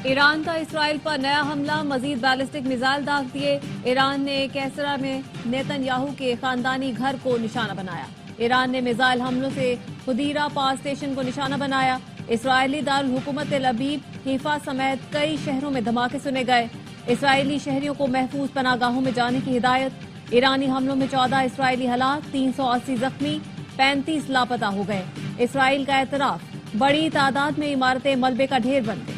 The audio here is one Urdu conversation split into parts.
ایران کا اسرائیل پر نیا حملہ، مزید بیلسٹک میزائل داغ دیے۔ ایران نے کیسرا میں نیتن یاہو کے خاندانی گھر کو نشانہ بنایا۔ ایران نے میزائل حملوں سے خدیرہ پاور اسٹیشن کو نشانہ بنایا۔ اسرائیلی دارالحکومت تل ابیب، حیفا سمیت کئی شہروں میں دھماکے سنے گئے۔ اسرائیلی شہریوں کو محفوظ پناہ گاہوں میں جانے کی ہدایت۔ ایرانی حملوں میں 14 اسرائیلی ہلاک، 380 زخمی، 35 لاپتہ ہو گئے۔ اسرائیل کا اعتراف، بڑی تعداد میں عمارتیں ملبے کا ڈھیر بن گئی۔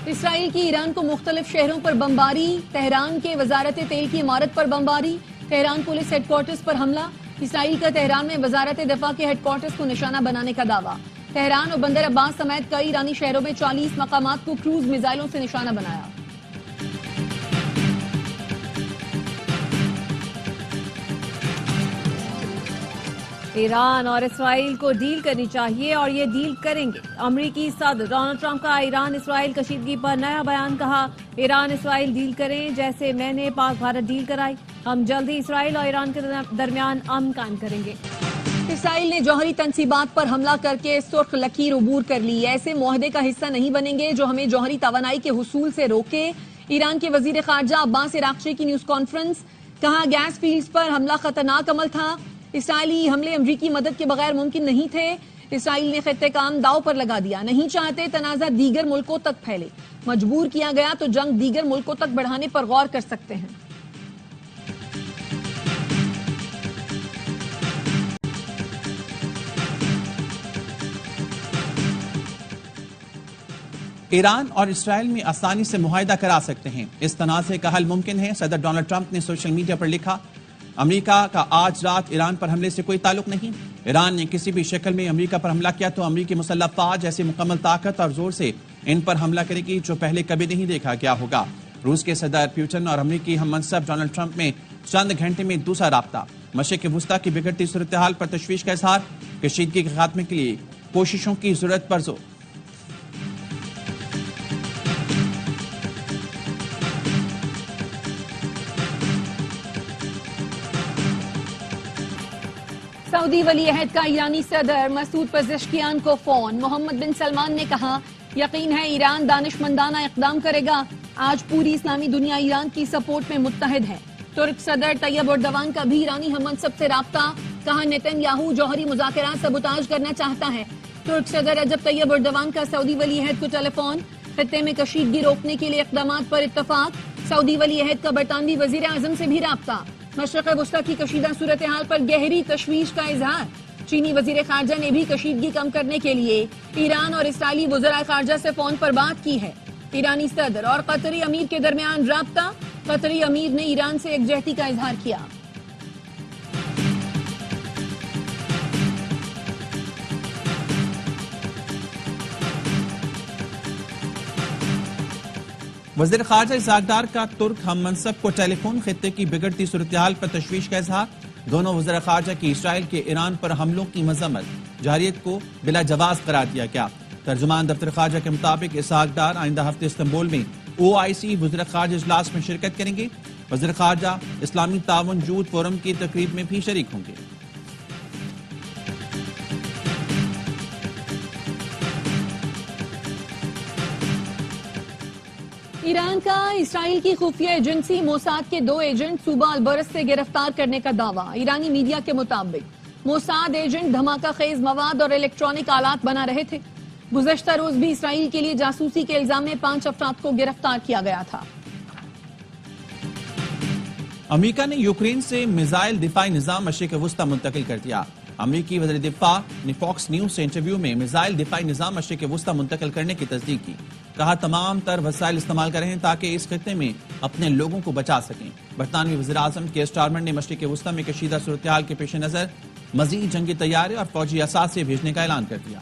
اسرائیل کی ایران کو مختلف شہروں پر بمباری، تہران کے وزارت تیل کی عمارت پر بمباری، تہران پولیس ہیڈ کوارٹرز پر حملہ۔ اسرائیل کا تہران میں وزارت دفاع کے ہیڈ کوارٹرز کو نشانہ بنانے کا دعویٰ۔ تہران اور بندر عباس سمیت کئی ایرانی شہروں میں 40 مقامات کو کروز میزائلوں سے نشانہ بنایا۔ ایران اور اسرائیل کو ڈیل کرنی چاہیے اور یہ ڈیل کریں گے۔ امریکی صدر ڈونلڈ ٹرمپ کا ایران اسرائیل کشیدگی پر نیا بیان، کہا ایران اسرائیل ڈیل کریں جیسے میں نے پاک بھارت ڈیل کرائی، ہم جلد ہی اسرائیل اور ایران کے درمیان امن قائم کریں گے۔ اسرائیل نے جوہری تنصیبات پر حملہ کر کے سرخ لکیر عبور کر لی، ایسے معاہدے کا حصہ نہیں بنیں گے جو ہمیں جوہری توانائی کے حصول سے روکے۔ ایران کے وزیر خارجہ عباس عراقچی کی نیوز کانفرنس، کہا گیس فیلڈز پر حملہ خطرناک عمل تھا، اسرائیلی حملے امریکی مدد کے بغیر ممکن نہیں تھے۔ اسرائیل نے خطے کا امن داؤ پر لگا دیا، نہیں چاہتے تنازع دیگر ملکوں تک پھیلے، مجبور کیا گیا تو جنگ دیگر ملکوں تک بڑھانے پر غور کر سکتے ہیں۔ ایران اور اسرائیل میں آسانی سے معاہدہ کرا سکتے ہیں، اس تنازع کا حل ممکن ہے، صدر ڈونلڈ ٹرمپ نے سوشل میڈیا پر لکھا۔ امریکہ کا آج رات ایران پر حملے سے کوئی تعلق نہیں، ایران نے کسی بھی شکل میں امریکہ پر حملہ کیا تو امریکی مسلح افواج ایسی مکمل طاقت اور زور سے ان پر حملہ کرے گی جو پہلے کبھی نہیں دیکھا گیا ہوگا۔ روس کے صدر پیوٹن اور امریکی ہم منصب ڈونلڈ ٹرمپ میں چند گھنٹے میں دوسرا رابطہ، مشرق وسطیٰ کی بگڑتی صورتحال پر تشویش کا اظہار، کشیدگی کے خاتمے کے لیے کوششوں کی ضرورت پر زور۔ سعودی ولی عہد کا ایرانی صدر مسعود پزشکیان کو فون، محمد بن سلمان نے کہا یقین ہے ایران دانشمندانہ اقدام کرے گا، آج پوری اسلامی دنیا ایران کی سپورٹ میں متحد ہے۔ ترک صدر طیب اردوان کا بھی ایرانی ہم منصب سے رابطہ، کہا نیتن یاہو جوہری مذاکرات سبوتاژ کرنا چاہتا ہے۔ ترک صدر رجب طیب اردوان کا سعودی ولی عہد کو ٹیلی فون، خطے میں کشیدگی روکنے کے لیے اقدامات پر اتفاق، سعودی ولی عہد کا برطانوی وزیر اعظم سے بھی رابطہ، مشرق وسطیٰ کی کشیدہ صورتحال پر گہری تشویش کا اظہار، چینی وزیر خارجہ نے بھی کشیدگی کم کرنے کے لیے ایران اور اسرائیلی وزراء خارجہ سے فون پر بات کی ہے۔ ایرانی صدر اور قطری امیر کے درمیان رابطہ، قطری امیر نے ایران سے یکجہتی کا اظہار کیا۔ وزیر خارجہ اسحاق ڈار کا ترک ہم منصب کو ٹیلی فون، خطے کی بگڑتی صورتحال پر تشویش کا اظہار، دونوں وزراء خارجہ کی اسرائیل کے ایران پر حملوں کی مذمت، جارحیت کو بلا جواز قرار دیا گیا۔ ترجمان دفتر خارجہ کے مطابق اسحاق ڈار آئندہ ہفتے استنبول میں OIC وزراء خارجہ اجلاس میں شرکت کریں گے۔ وزیر خارجہ اسلامی تعاون جوت فورم کی تقریب میں بھی شریک ہوں گے۔ ایران کا اسرائیل کی خفیہ ایجنسی موساد کے 2 ایجنٹ صوبہ البرز سے گرفتار کرنے کا دعویٰ۔ ایرانی میڈیا کے مطابق موساد ایجنٹ دھماکہ خیز مواد اور الیکٹرانک آلات بنا رہے تھے۔ گزشتہ روز بھی اسرائیل کے لیے جاسوسی کے الزام میں 5 افراد کو گرفتار کیا گیا تھا۔ امریکہ نے یوکرین سے میزائل دفاعی نظام مشرق وسطیٰ منتقل کر دیا۔ امریکی وزیر دفاع نے فاکس نیوز سے انٹرویو میں میزائل دفاعی نظام مشرق وسطیٰ منتقل کرنے کی تصدیق کی، کہا تمام تر وسائل استعمال کر رہے ہیں تاکہ اس خطے میں اپنے لوگوں کو بچا سکیں۔ برطانوی وزیر اعظم کیئر سٹارمر نے مشرق وسطیٰ میں کشیدہ صورتحال کے پیش نظر مزید جنگی طیارے اور فوجی اثاثے بھیجنے کا اعلان کر دیا۔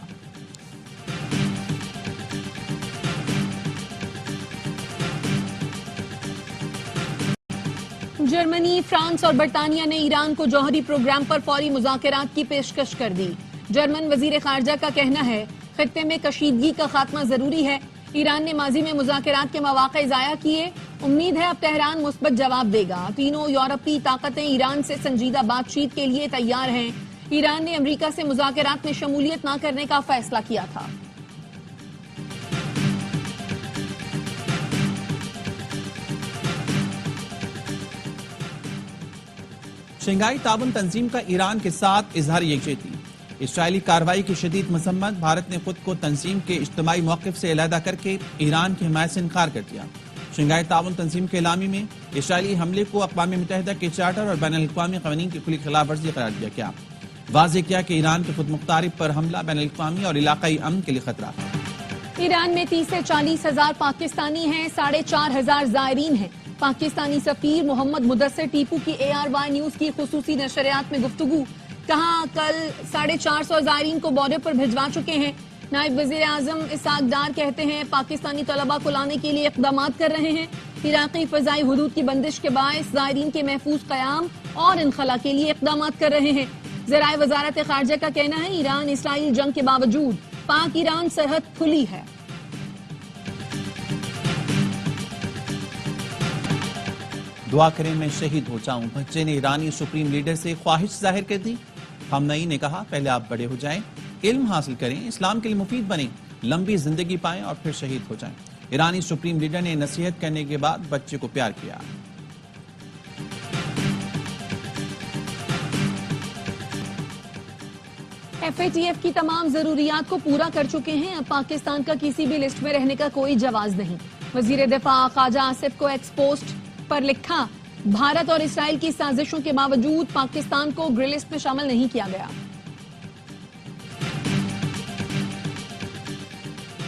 جرمنی، فرانس اور برطانیہ نے ایران کو جوہری پروگرام پر فوری مذاکرات کی پیشکش کر دی۔ جرمن وزیر خارجہ کا کہنا ہے خطے میں کشیدگی کا خاتمہ ضروری ہے۔ ایران نے ماضی میں مذاکرات کے مواقع ضائع کیے، امید ہے اب تہران مثبت جواب دے گا۔ تینوں یورپی طاقتیں ایران سے سنجیدہ بات چیت کے لیے تیار ہیں۔ ایران نے امریکہ سے مذاکرات میں شمولیت نہ کرنے کا فیصلہ کیا تھا۔ شنگھائی تعاون تنظیم کا ایران کے ساتھ اظہار یکجہتی۔ اسرائیلی کارروائی کی شدید مذمت، بھارت نے خود کو تنظیم کے اجتماعی موقف سے علیحدہ کر کے ایران کی حمایت سے انکار کر دیا۔ شنگھائی تعاون تنظیم کے اعلامیے میں اسرائیلی حملے کو اقوام متحدہ کے چارٹر اور بین الاقوامی قوانین کی کھلی خلاف ورزی قرار دیا گیا۔ واضح کیا کہ ایران کے خود مختاری پر حملہ بین الاقوامی اور علاقائی امن کے لیے خطرہ ہے۔ ایران میں 30 سے 40 ہزار پاکستانی ہیں، 4,500 زائرین ہیں۔ پاکستانی سفیر محمد مدثر ٹیپو کی ARY نیوز کی خصوصی نشریات میں گفتگو، کہاں کل 450 زائرین کو بارڈر پر بھجوا چکے ہیں۔ نائب وزیر اعظم اسحاق ڈار کہتے ہیں پاکستانی طلباء کو لانے کے لیے اقدامات کر رہے ہیں۔ عراقی فضائی حدود کی بندش کے باعث زائرین کے محفوظ قیام اور انخلا کے لیے اقدامات کر رہے ہیں۔ ذرائع وزارت خارجہ کا کہنا ہے ایران اسرائیل جنگ کے باوجود پاک ایران سرحد کھلی ہے۔ دعا کریں میں شہید ہو جاؤں، بچے نے ایرانی سپریم لیڈر سے خواہش ظاہر کر دی۔ خامنئی نے کہا پہلے آپ بڑے ہو جائیں، علم حاصل کریں، اسلام کے لیے مفید بنیں، لمبی زندگی پائیں اور پھر شہید ہو جائیں۔ ایرانی سپریم لیڈر نے نصیحت کرنے کے بعد بچے کو پیار کیا۔ FATF کی تمام ضروریات کو پورا کر چکے ہیں، اب پاکستان کا کسی بھی لسٹ میں رہنے کا کوئی جواز نہیں۔ وزیر دفاع خواجہ آصف کو ایکس پوسٹ پر لکھا، بھارت اور اسرائیل کی سازشوں کے باوجود پاکستان کو گرے لسٹ میں شامل نہیں کیا گیا۔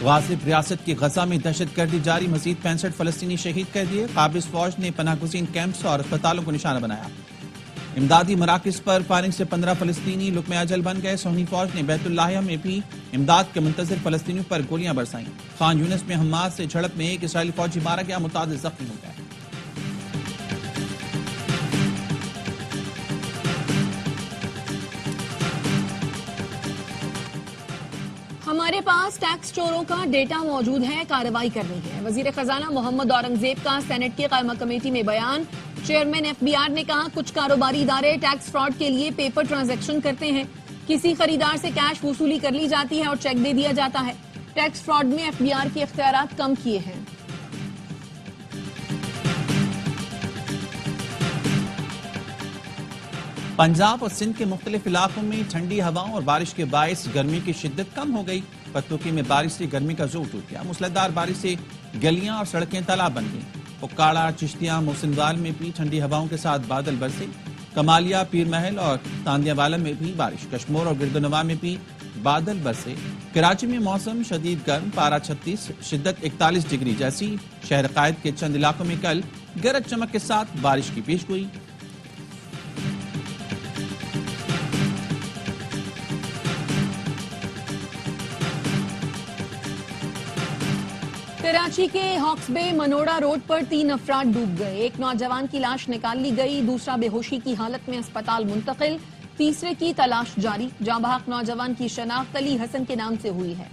غاصب ریاست کی غزہ میں دہشت گردی جاری، مزید 65 فلسطینی شہید کر دیے۔ قابض فوج نے پناہ گزین کیمپس اور اسپتالوں کو نشانہ بنایا۔ امدادی مراکز پر فائرنگ سے 15 فلسطینی لقمہ اجل بن گئے۔ سونی فوج نے بیت اللہ میں بھی امداد کے منتظر فلسطینیوں پر گولیاں برسائیں۔ خان یونس میں حماس سے جھڑپ میں ایک اسرائیلی فوجی مارا گیا، متعدد زخمی ہو گئے۔ ہمارے پاس ٹیکس چوروں کا ڈیٹا موجود ہے، کارروائی کرنی ہے۔ وزیر خزانہ محمد اورنگزیب کا سینٹ کی قائمہ کمیٹی میں بیان۔ چیئرمین FBI نے کہا کچھ کاروباری ادارے ٹیکس فراڈ کے لیے پیپر ٹرانزیکشن کرتے ہیں، کسی خریدار سے کیش وصولی کر لی جاتی ہے اور چیک دے دیا جاتا ہے۔ ٹیکس فراڈ میں FBI کے اختیارات کم کیے ہیں۔ پنجاب اور سندھ کے مختلف علاقوں میں ٹھنڈی ہواؤں اور بارش کے باعث گرمی کی شدت کم ہو گئی۔ پتوکی میں بارش سے گرمی کا زور ٹوٹ گیا، موسلادھار بارش سے گلیاں اور سڑکیں تالاب بن گئیں۔ پکاڑا، چشتیاں، محسن میں بھی ٹھنڈی ہواؤں کے ساتھ بادل برسے۔ کمالیا، پیر محل اور تاندیا والا میں بھی بارش، کشمور اور گردنواں میں بھی بادل برسے۔ کراچی میں موسم شدید گرم، پارہ 36، شدت 41 ڈگری جیسی۔ شہر قائد کے چند علاقوں میں کل گرج چمک کے ساتھ بارش کی پیش گوئی۔ کراچی کے ہاکس بے منوڑا روڈ پر 3 افراد ڈوب گئے، ایک نوجوان کی لاش نکال لی گئی، دوسرا بے ہوشی کی حالت میں اسپتال منتقل، تیسرے کی تلاش جاری۔ جاں بحق نوجوان کی شناخت علی حسن کے نام سے ہوئی ہے۔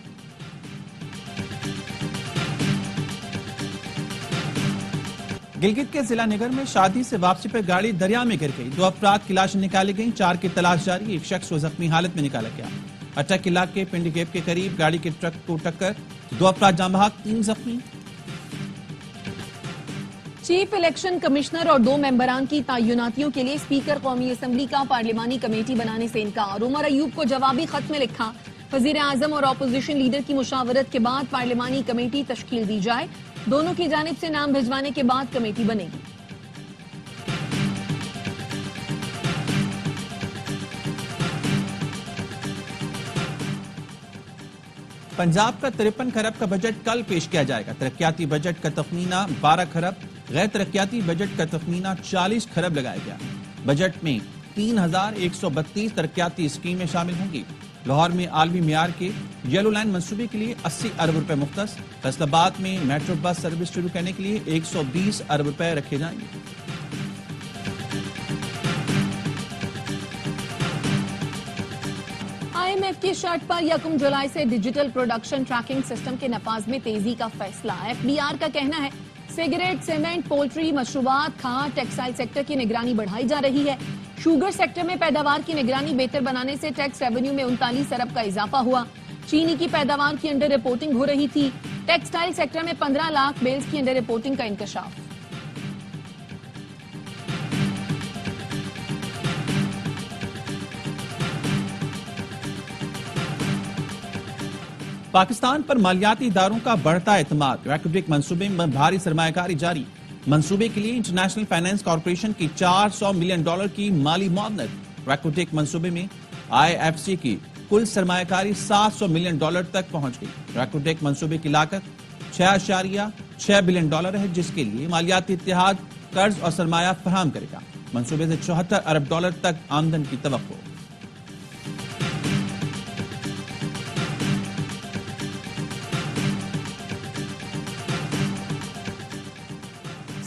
گلگت کے ضلع نگر میں شادی سے واپسی پر گاڑی دریا میں گر گئی، 2 افراد کی لاشیں نکالی گئیں، 4 کی تلاش جاری، ایک شخص کو زخمی حالت میں نکالا گیا۔ اٹک علاقے پنڈی گیپ کے قریب گاڑی کے ٹرک کو ٹکر، 2 افراد جاں بحق، 3 زخمی۔ چیف الیکشن کمشنر اور 2 ممبران کی تعیناتیوں کے لیے اسپیکر قومی اسمبلی کا پارلیمانی کمیٹی بنانے سے انکار، عمر ایوب کو جوابی خط میں لکھا، وزیر اعظم اور اپوزیشن لیڈر کی مشاورت کے بعد پارلیمانی کمیٹی تشکیل دی جائے، دونوں کی جانب سے نام بھجوانے کے بعد کمیٹی بنے گی۔ پنجاب کا 53 کھرب کا بجٹ کل پیش کیا جائے گا، ترقیاتی بجٹ کا تخمینہ 12 کھرب، غیر ترقیاتی بجٹ کا تخمینہ 40 کھرب لگایا گیا۔ بجٹ میں 3132 ترقیاتی اسکیمیں شامل ہوں گی۔ لاہور میں عالمی معیار کے یلو لائن منصوبے کے لیے 80 ارب روپے مختص، فیصل آباد میں میٹرو بس سروس شروع کرنے کے لیے 120 ارب روپے رکھے جائیں گے۔ IMF کی شرط پر 1 جولائی سے ڈیجیٹل پروڈکشن ٹریکنگ سسٹم کے نفاذ میں تیزی کا فیصلہ۔ FBR کا کہنا ہے سگریٹ، سیمنٹ، پولٹری، مشروبات، کھاد، ٹیکسٹائل سیکٹر کی نگرانی بڑھائی جا رہی ہے۔ شوگر سیکٹر میں پیداوار کی نگرانی بہتر بنانے سے ٹیکس ریونیو میں 39 ارب کا اضافہ ہوا. چینی کی پیداوار کی انڈر رپورٹنگ ہو رہی تھی. ٹیکسٹائل سیکٹر میں 15 لاکھ بیلز کی انڈر رپورٹنگ کا انکشاف. پاکستان پر مالیاتی اداروں کا بڑھتا اعتماد. ریکوڈک منصوبے میں بھاری سرمایہ کاری جاری. منصوبے کے لیے انٹرنیشنل فائنانس کارپوریشن کی $400 ملین کی مالی معاونت. ریکوڈک منصوبے میں IFC کی کل سرمایہ کاری $700 ملین تک پہنچ گئی. ریکوڈک منصوبے کی لاگت $6.6 بلین ہے, جس کے لیے مالیاتی اتحاد قرض اور سرمایہ فراہم کرے گا. منصوبے سے $74 ارب تک آمدن کی توقع.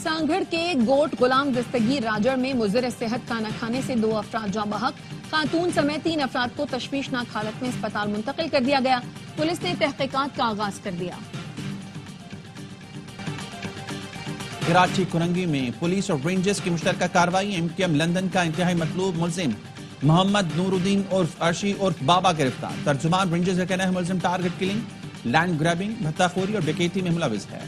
سانگھڑ کے گوٹ غلام دستگیر راجڑ میں مضر صحت کھانا کھانے سے 2 افراد جاں بحق. خاتون سمیت 3 افراد کو تشویشناک حالت میں اسپتال منتقل کر دیا گیا. پولیس نے تحقیقات کا آغاز کر دیا. کراچی کرنگی میں پولیس اور رینجرز کی مشترکہ کارروائی. MTM لندن کا انتہائی مطلوب ملزم محمد نور الدین عرف ارشی عرف بابا گرفتار. ترجمان رینجرز کا کہنا ہے ملزم ٹارگٹ کلنگ, لینڈ گریبنگ, بھتہ خوری اور ڈکیتی میں ملوث ہے.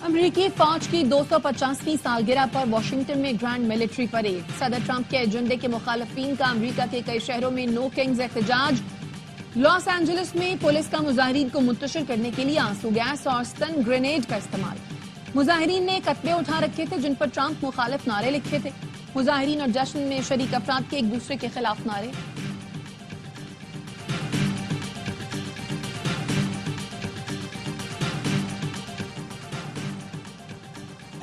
امریکی فوج کی 250ویں سالگرہ پر واشنگٹن میں گرینڈ ملٹری پریڈ. صدر ٹرمپ کے ایجنڈے کے مخالفین کا امریکہ کے کئی شہروں میں نو کنگز احتجاج. لاس اینجلس میں پولیس کا مظاہرین کو منتشر کرنے کے لیے آنسو گیس اور سٹن گرینیڈ کا استعمال. مظاہرین نے کتبے اٹھا رکھے تھے جن پر ٹرمپ مخالف نعرے لکھے تھے. مظاہرین اور جشن میں شریک افراد کے ایک دوسرے کے خلاف نعرے.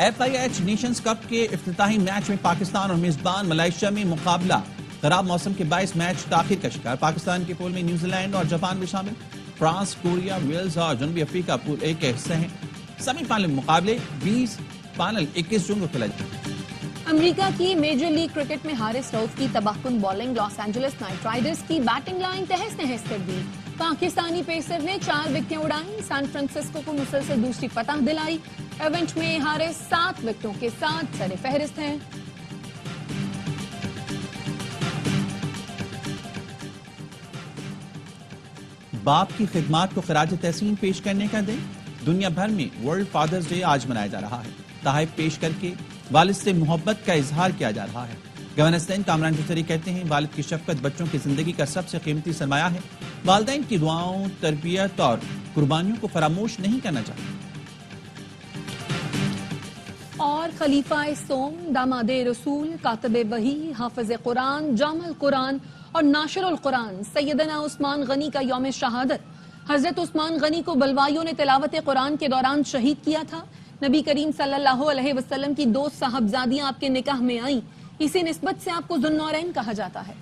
FIH نیشنز کپ کے افتتاحی میچ میں پاکستان اور میزبان ملائیشیا میں مقابلہ. خراب موسم کے باعث میچ تاخیر کا شکار. پاکستان کے پول میں نیوزی لینڈ اور جاپان بھی شامل. فرانس, کوریا, ویلز اور جنوبی افریقہ پول اے کے حصے ہیں. سیمی فائنل مقابلے 20 فائنل 21 جون کو کھیلا جائے گا. امریکہ کی میجر لیگ کرکٹ میں حارث رؤف کی تباہ کن bowling. Los Angeles Knight Riders کی بیٹنگ لائن تہس نہس کر دی. پاکستانی پیسر نے 4 وکٹیں اڑائیں. سان فرانسسکو کو مسلسل دوسری فتح دلائی. ایونٹ میں حارث 7 وکٹوں کے ساتھ سر فہرست ہیں. باپ کی خدمات کو خراج تحسین پیش کرنے کا دن. دنیا بھر میں ورلڈ فادرز ڈے آج منایا جا رہا ہے. تحائف پیش کر کے والد سے محبت کا اظہار کیا جا رہا ہے. گورنر سندھ کامران چوتھری کہتے ہیں والد کی شفقت بچوں کی زندگی کا سب سے قیمتی سرمایہ ہے. والدین کی دعاؤں, تربیت اور قربانیوں کو فراموش نہیں کرنا چاہیے. اور خلیفہ سوم, داماد رسول, کاتب وحی, حافظ قرآن, جامع القرآن اور ناشر القرآن سیدنا عثمان غنی کا یوم شہادت. حضرت عثمان غنی کو بلوائیوں نے تلاوت قرآن کے دوران شہید کیا تھا. نبی کریم صلی اللہ علیہ وسلم کی 2 صاحبزادیاں آپ کے نکاح میں آئیں. اسی نسبت سے آپ کو ذوالنورین کہا جاتا ہے.